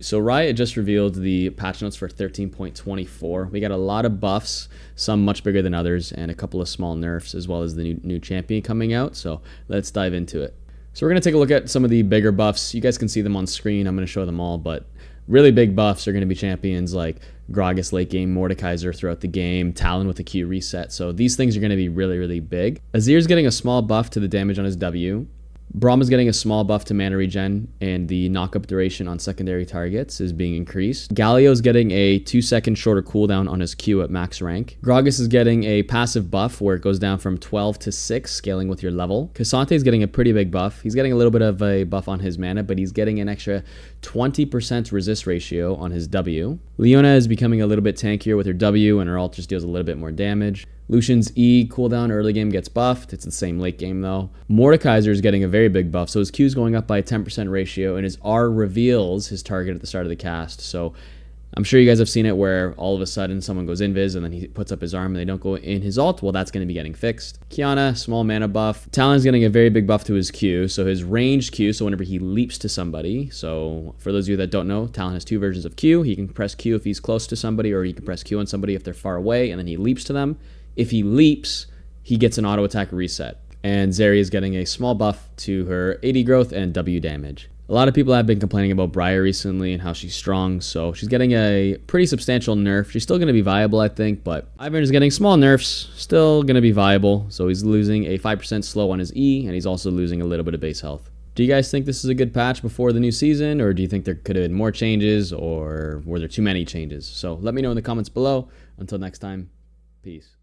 So Riot just revealed the patch notes for 13.24. We got a lot of buffs, some much bigger than others, and a couple of small nerfs, as well as the new champion coming out. So let's dive into it. So we're going to take a look at some of the bigger buffs. You guys can see them on screen. I'm going to show them all, but really big buffs are going to be champions like Gragas late game, Mordekaiser throughout the game, Talon with a Q reset. So these things are going to be really, really big. Azir's getting a small buff to the damage on his W. Braum is getting a small buff to mana regen, and the knockup duration on secondary targets is being increased. Galio is getting a 2-second shorter cooldown on his Q at max rank. Gragas is getting a passive buff where it goes down from 12 to 6, scaling with your level. SANTE is getting a pretty big buff. He's getting a little bit of a buff on his mana, but he's getting an extra 20% resist ratio on his W. Leona is becoming a little bit tankier with her W, and her ult just deals a little bit more damage. Lucian's E cooldown early game gets buffed. It's the same late game though. Mordekaiser is getting a very big buff, so his Q is going up by a 10% ratio, and his R reveals his target at the start of the cast. So I'm sure you guys have seen it where all of a sudden someone goes invis and then he puts up his arm and they don't go in his ult. Well, that's going to be getting fixed. Kiana, small mana buff. Talon's getting a very big buff to his Q, so his ranged Q, so whenever he leaps to somebody. So for those of you that don't know, Talon has two versions of Q. He can press Q if he's close to somebody, or he can press Q on somebody if they're far away, and then he leaps to them. If he leaps, he gets an auto attack reset. And Zeri is getting a small buff to her AD growth and W damage. A lot of people have been complaining about Briar recently and how she's strong, so she's getting a pretty substantial nerf. She's still going to be viable, I think, but Ivern is getting small nerfs, still going to be viable. So he's losing a 5% slow on his E, and he's also losing a little bit of base health. Do you guys think this is a good patch before the new season, or do you think there could have been more changes, or were there too many changes? So let me know in the comments below. Until next time, peace.